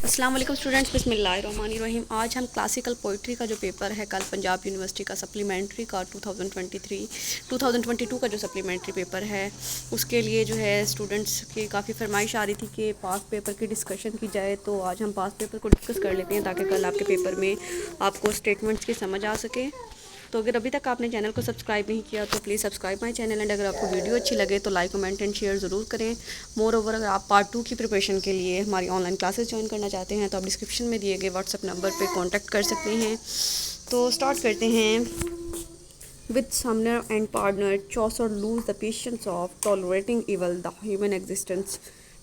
अस्सलाम वालेकुम स्टूडेंट्स, बिस्मिल्लाहिर्रहमानिर्रहीम। आज हम क्लासिकल पोइट्री का जो पेपर है कल पंजाब यूनिवर्सिटी का सप्लीमेंट्री का 2022 का जो सप्लीमेंट्री पेपर है उसके लिए जो है स्टूडेंट्स की काफ़ी फरमाइश आ रही थी कि पास पेपर की डिस्कशन की जाए। तो आज हम पास पेपर को डिस्कस कर लेते हैं ताकि कल आपके पेपर में आपको स्टेटमेंट्स की समझ आ सके। तो अगर अभी तक आपने चैनल को सब्सक्राइब नहीं किया तो please subscribe my channel, and अगर आपको वीडियो अच्छी लगे तो लाइक कमेंट एंड शेयर ज़रूर करें। मोर ओवर, अगर आप पार्ट 2 की प्रिपरेशन के लिए हमारी ऑनलाइन क्लासेस ज्वाइन करना चाहते हैं तो आप डिस्क्रिप्शन में दिए गए व्हाट्सएप नंबर पे कांटेक्ट कर सकते हैं। तो स्टार्ट करते हैं। With summoner and partner Chaucer lose the patience of tolerating evil the human existence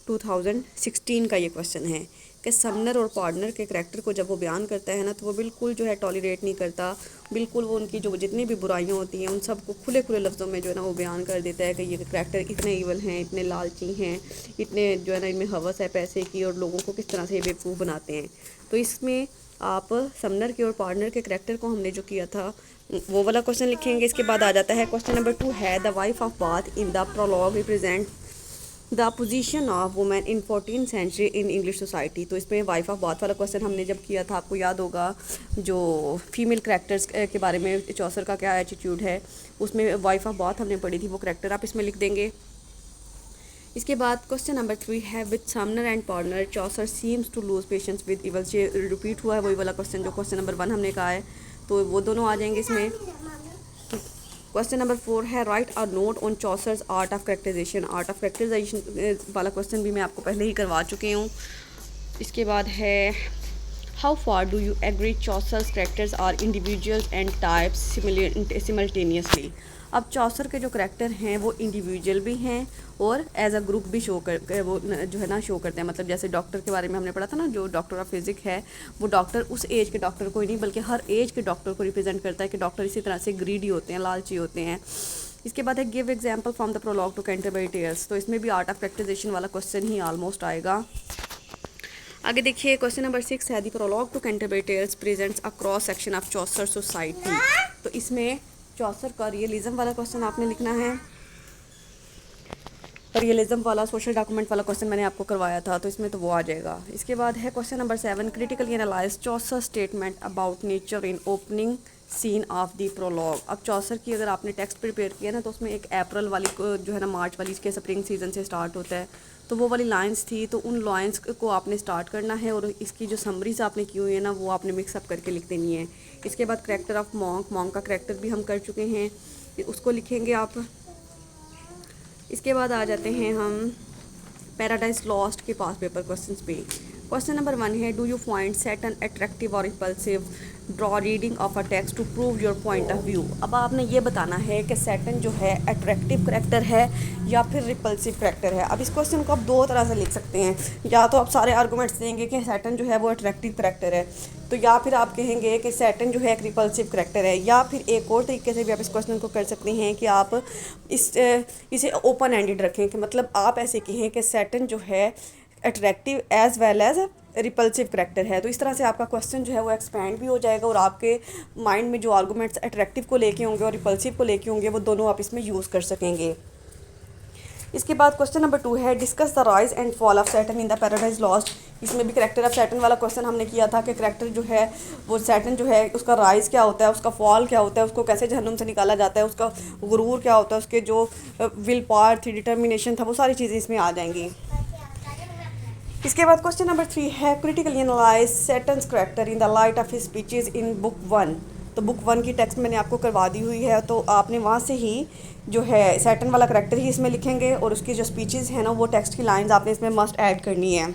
2016 का ये क्वेश्चन है कि समनर और पार्टनर के करैक्टर को जब वो बयान करता है ना तो वो बिल्कुल जो है टॉलरेट नहीं करता, बिल्कुल वो उनकी जो जितनी भी बुराइयां होती हैं उन सबको खुले खुले लफ्ज़ों में जो है ना वो बयान कर देता है कि ये करैक्टर इतने ईवल हैं, इतने लालची हैं, इतने जो है ना इनमें हवस है पैसे की और लोगों को किस तरह से ये बेवकूफ़ बनाते हैं। तो इसमें आप समनर के और पार्टनर के करैक्टर को हमने जो किया था वो वाला क्वेश्चन लिखेंगे। इसके बाद आ जाता है क्वेश्चन नंबर 2 है the wife of Bath in the prologue represent the position of women in 14th century in English society. तो इसमें वाइफ ऑफ बाथ वाला क्वेश्चन हमने जब किया था आपको याद होगा, जो फीमेल करैक्टर्स के बारे में चौसर का क्या एटीट्यूड है उसमें वाइफ ऑफ बाथ हमने पढ़ी थी, वो करैक्टर आप इसमें लिख देंगे। इसके बाद क्वेश्चन नंबर 3 है with summoner and partner Chaucer seems to lose patience with evil. ये रिपीट हुआ है वही वाला क्वेश्चन जो क्वेश्चन नंबर 1 हमने कहा है, तो वो दोनों आ जाएंगे इसमें। क्वेश्चन नंबर 4 है write a note on Chaucer's art of characterisation. Art of characterisation वाला क्वेश्चन भी मैं आपको पहले ही करवा चुकी हूँ। इसके बाद है how far do you agree Chaucer's characters are individuals and types simultaneously. अब चौसर के जो करेक्टर हैं वो इंडिविजुअल भी हैं और एज अ ग्रुप भी शो कर वो जो है ना शो करते हैं। मतलब जैसे डॉक्टर के बारे में हमने पढ़ा था ना, जो डॉक्टर ऑफ फिजिक है वो डॉक्टर उस एज के डॉक्टर को ही नहीं बल्कि हर एज के डॉक्टर को रिप्रेजेंट करता है कि डॉक्टर इसी तरह से ग्रीडी होते हैं, लालची होते हैं। इसके बाद है give example from the prologue to Canterbury Tales. तो इसमें भी आर्ट ऑफ करेक्टराइजेशन वाला क्वेश्चन ही ऑलमोस्ट आएगा। आगे देखिए क्वेश्चन नंबर 6 है the prologue to Canterbury Tales presents a cross section of Chaucer society. तो इसमें चौसर का रियलिज्म वाला क्वेश्चन आपने लिखना है। रियलिज्म वाला सोशल डॉक्यूमेंट वाला क्वेश्चन मैंने आपको करवाया था तो इसमें तो वो आ जाएगा। इसके बाद है question number 7 critically analyse Chaucer statement about nature in opening scene of the prologue. अब चौसर की अगर आपने टेक्स्ट प्रिपेयर किया ना तो उसमें एक अप्रैल वाली जो है ना मार्च वाली इसके स्प्रिंग सीजन से स्टार्ट होता है, तो वो वाली लाइंस थी, तो उन लाइंस को आपने स्टार्ट करना है और इसकी जो समरीज आपने की हुई है ना वो आपने मिक्सअप करके लिख देनी है। इसके बाद करैक्टर ऑफ मॉन्क, मॉन्क का करैक्टर भी हम कर चुके हैं, उसको लिखेंगे आप। इसके बाद आ जाते हैं हम पैराडाइज लॉस्ट के पास पेपर क्वेश्चंस पे। क्वेश्चन नंबर 1 है do you find Satan attractive और repulsive, draw reading of a text to prove your point of view. अब आपने ये बताना है कि सैटर्न जो है अट्रैक्टिव करैक्टर है या फिर रिपल्सिव करैक्टर है। अब इस क्वेश्चन को आप दो तरह से लिख सकते हैं, या तो आप सारे आर्गूमेंट्स देंगे कि सैटर्न जो है वो अट्रैक्टिव करैक्टर है, तो या फिर आप कहेंगे कि सैटर्न जो है एक रिपल्सिव करैक्टर है, या फिर एक और तरीके से भी आप इस क्वेश्चन को कर सकते हैं कि आप इसे ओपन एंडेड रखें, कि मतलब आप ऐसे कहें कि सैटर्न जो है attractive as well as repulsive character है। तो इस तरह से आपका क्वेश्चन जो है वो एक्सपैंड भी हो जाएगा और आपके माइंड में जो आर्गूमेंट्स अट्रैक्टिव को लेके होंगे और रिपल्सिव को लेके होंगे वो दोनों आप इसमें यूज़ कर सकेंगे। इसके बाद क्वेश्चन नंबर 2 है discuss the rise and fall of Saturn in the paradise lost. इसमें भी करैक्टर ऑफ सैटर्न वाला क्वेश्चन हमने किया था कि करैक्टर जो है वो सैटर्न जो है उसका राइज क्या होता है, उसका फॉल क्या होता है, उसको कैसे जहन्नुम से निकाला जाता है, उसका गुरूर क्या होता है, उसके जो विल पावर थी, डिटर्मिनेशन था, वो सारी चीज़ें इसमें आ जाएंगी। इसके बाद क्वेश्चन नंबर 3 है critically analyse Satan's character in the light of his speeches in book 1। तो बुक 1 की टेक्स्ट मैंने आपको करवा दी हुई है, तो आपने वहाँ से ही जो है सैटर्न वाला करैक्टर ही इसमें लिखेंगे और उसकी जो स्पीचेस हैं ना वो टेक्स्ट की लाइंस आपने इसमें मस्ट ऐड करनी है।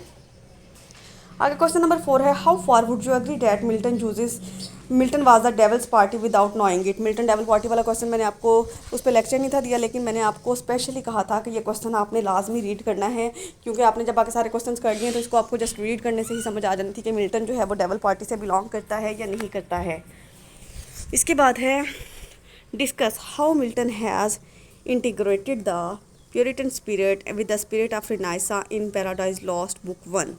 आगे क्वेश्चन नंबर 4 है how far would you agree that Milton was the devil's party without knowing it. Milton devil party वाला क्वेश्चन मैंने आपको उस पर लेक्चर नहीं था दिया, लेकिन मैंने आपको स्पेशली कहा था कि ये क्वेश्चन आपने लाजमी रीड करना है, क्योंकि आपने जब बाकी सारे क्वेश्चंस कर लिए तो इसको आपको जस्ट रीड करने से ही समझ आ जानी थी कि मिल्टन जो है वो डेवल पार्टी से बिलोंग करता है या नहीं करता है। इसके बाद है discuss how Milton has integrated the Puritan spirit with the spirit of रिनाइसा in paradise lost book 1।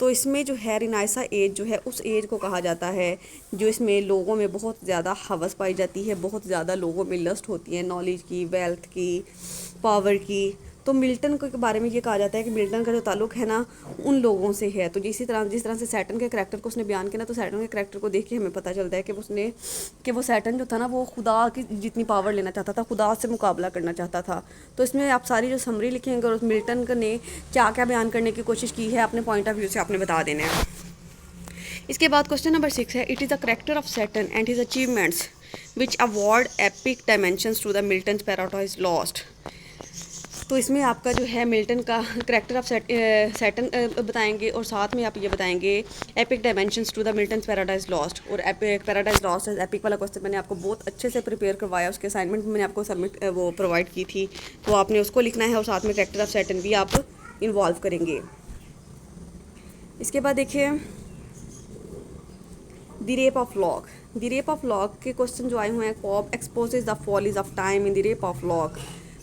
तो इसमें जो है रिनाइसा एज जो है उस एज को कहा जाता है जो इसमें लोगों में बहुत ज़्यादा हवस पाई जाती है, बहुत ज़्यादा लोगों में लस्ट होती है नॉलेज की, वेल्थ की, पावर की। तो मिल्टन के बारे में ये कहा जाता है कि मिल्टन का जो ताल्लुक है ना उन लोगों से है। तो जिस तरह से सैटर्न के करैक्टर को उसने बयान किया ना, तो सैटर्न के करैक्टर को देख के हमें पता चलता है कि वो सैटर्न जो था ना वो खुदा की जितनी पावर लेना चाहता था, खुदा से मुकाबला करना चाहता था। तो इसमें आप सारी जो समरी लिखेंगे और उस मिल्टन ने क्या क्या बयान करने की कोशिश की है अपने पॉइंट ऑफ व्यू से आपने बता देना है। इसके बाद क्वेश्चन नंबर 6 है, it is the character of Satan and his achievements which award epic dimensions to the Milton Paradise Lost. तो इसमें आपका जो है मिल्टन का करैक्टर ऑफ सैटर्न बताएंगे और साथ में आप ये बताएंगे epic dimensions to the Milton Paradise Lost. और एपिक पैराडाइज लॉस्ट एपिक वाला क्वेश्चन मैंने आपको बहुत अच्छे से प्रिपेयर करवाया, उसके असाइनमेंट मैंने आपको सबमिट वो प्रोवाइड की थी, तो आपने उसको लिखना है और साथ में करैक्टर ऑफ सैटर्न भी आप इन्वॉल्व करेंगे। इसके बाद देखिए the Rape of Lock. The Rape of Lock के क्वेश्चन जो आए हुए हैं, Pope exposes the follies of time in the Rape of Lock.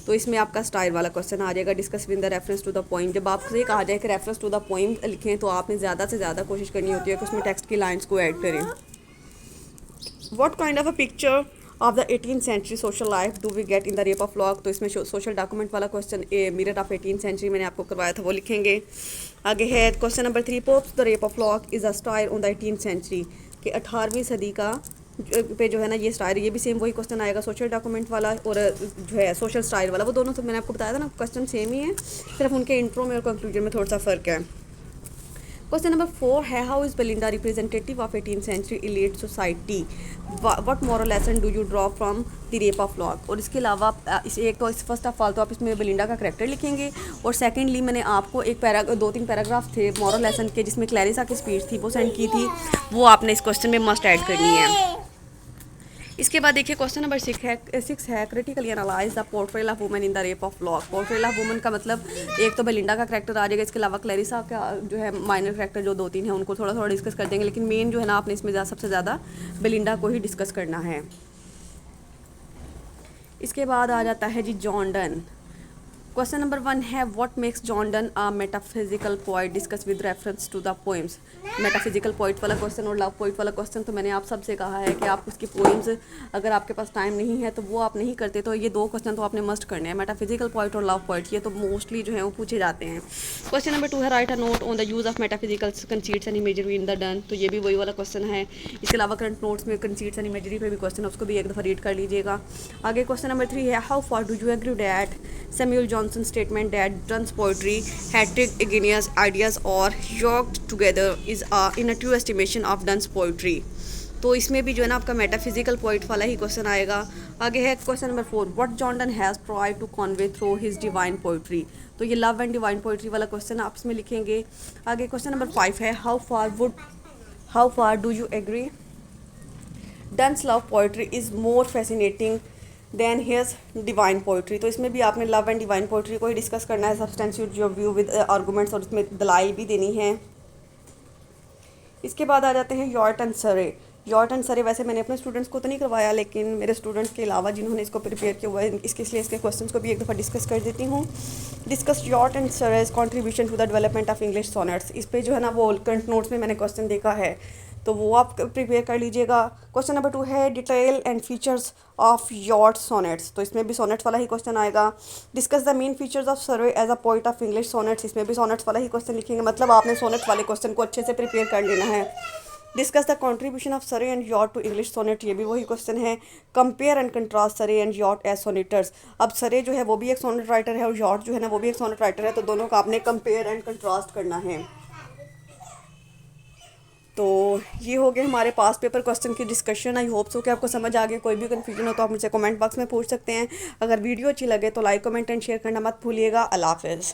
तो इसमें आपका स्टाइल वाला क्वेश्चन आ जाएगा, discuss with the reference to the poem. जब आपसे ये कहा जाए कि रेफरेंस टू द पोइम लिखें तो आपने ज़्यादा से ज़्यादा कोशिश करनी होती है कि उसमें टेक्स्ट की लाइन्स को ऐड करें। What kind of a picture of the 18th century social life do we get in the Rape of Lock. तो इसमें सोशल डॉक्यूमेंट वाला question mirror of 18th century मैंने आपको करवाया था, वो लिखेंगे। आगे है question number 3, Pope's the Rape of Lock is a style on the 18th century. कि 18वीं सदी का पे जो है ना ये स्टाइल, ये भी सेम वही क्वेश्चन आएगा, सोशल डॉक्यूमेंट वाला और जो है सोशल स्टाइल वाला, वो दोनों तो मैंने आपको बताया था ना क्वेश्चन सेम ही है, सिर्फ उनके इंट्रो में और कंक्लूजन में थोड़ा सा फ़र्क है। क्वेश्चन नंबर 4 है, how is Belinda representative of 18th century elite society, what moral lesson do you draw from the Rape of Lock. और इसके अलावा एक तो फर्स्ट ऑफ ऑल तो आप इसमें बेलिंडा का करैक्टर लिखेंगे, और सेकेंडली मैंने आपको एक 2-3 पैराग्राफ थे मॉरल लेसन के जिसमें क्लैरिसा की स्पीच थी वो सेंड की थी, वो आपने इस क्वेश्चन में मस्ट ऐड करनी है। इसके बाद देखिए क्वेश्चन नंबर 6 है critically analyse the portrayal of women in the Rape of lock. Portrayal of women का मतलब एक तो बेलिंडा का करैक्टर आ जाएगा, इसके अलावा क्लैरिसा का जो है माइनर करैक्टर जो 2-3 है उनको थोड़ा थोड़ा डिस्कस कर देंगे, लेकिन मेन जो है ना आपने इसमें सबसे ज़्यादा बेलिंडा को ही डिस्कस करना है। इसके बाद आ जाता है जी जॉन डन। क्वेश्चन नंबर 1 है, what makes John Donne a metaphysical poet, discuss with reference to the poems. Metaphysical poet वाला क्वेश्चन और लव पोइट वाला क्वेश्चन तो मैंने आप सबसे कहा है कि आप उसकी पोइम्स अगर आपके पास टाइम नहीं है तो वो आप नहीं करते, तो ये 2 क्वेश्चन तो आपने मस्ट करने हैं, मेटाफिजिकल पोइट और लव पोइट, ये तो मोस्टली जो है वो पूछे जाते हैं। क्वेश्चन नंबर 2 है, write a note on the use of metaphysical conceits and imagery in the done. तो ये भी वही वाला क्वेश्चन है। इसके अलावा करंट नोट्स में कंसीट्स एंड इमेजरी पे भी क्वेश्चन है, उसको भी एक दफ़ा रीड कर लीजिएगा। आगे क्वेश्चन नंबर 3 है, how far do you agree that Samuel Johnson statement that Dunn's poetry had Hegelian's ideas or yoked together is in a true estimation of Dunn's poetry। तो इसमें भी जो है ना आपका मेटाफिजिकल पोइट वाला ही क्वेश्चन आएगा। आगे है question number 4, what John Donne has tried to convey through his divine poetry. तो ये लव एंड डिवाइन पोइट्री वाला क्वेश्चन आप इसमें लिखेंगे। आगे क्वेश्चन नंबर 5 है, how far do you agree Dunn's love poetry is more fascinating than his divine poetry. तो इसमें भी आपने लव एंड डिवाइन पोइट्री को ही डिस्कस करना है, substantiate your view with arguments, और उसमें दलाइल भी देनी है। इसके बाद आ जाते हैं यॉर्ट एंड सरे। यॉर्ट एंड सरे वैसे मैंने अपने स्टूडेंट्स को तो नहीं करवाया, लेकिन मेरे स्टूडेंट्स के अलावा जिन्होंने इसको प्रिपेयर किया हुआ है इसके लिए इसके क्वेश्चंस को भी एक दफ़ा डिस्कस कर देती हूँ। Discuss Wyatt and Surrey's contribution to the development of English sonnets. इस पे जो है ना वो करंट नोट्स में मैंने क्वेश्चन देखा है, तो वो आप प्रिपेयर कर लीजिएगा। क्वेश्चन नंबर 2 है, detail and features of Wyatt sonnets. तो इसमें भी सोनेट्स वाला ही क्वेश्चन आएगा। Discuss the main features of Surrey as a poet of English sonnets. इसमें भी सोनेट्स वाला ही क्वेश्चन लिखेंगे, मतलब आपने सोनेट्स वाले क्वेश्चन को अच्छे से प्रिपेयर कर लेना है। Discuss the contribution of Surrey and Wyatt to English sonnet. ये भी वही क्वेश्चन है। Compare and contrast Surrey and Wyatt as sonneteers. अब सरे जो है वो भी एक सोनेट राइटर है और यॉर्ट जो है ना वो भी एक सोनेट राइटर है, तो दोनों का आपने कंपेयर एंड कंट्रास्ट करना है। तो ये हो गया हमारे पास पेपर क्वेश्चन की डिस्कशन। आई होप सो कि आपको समझ आ गया। कोई भी कन्फ्यूजन हो तो आप मुझसे कमेंट बॉक्स में पूछ सकते हैं। अगर वीडियो अच्छी लगे तो लाइक कमेंट एंड शेयर करना मत भूलिएगा। अल्लाह हाफ़िज़।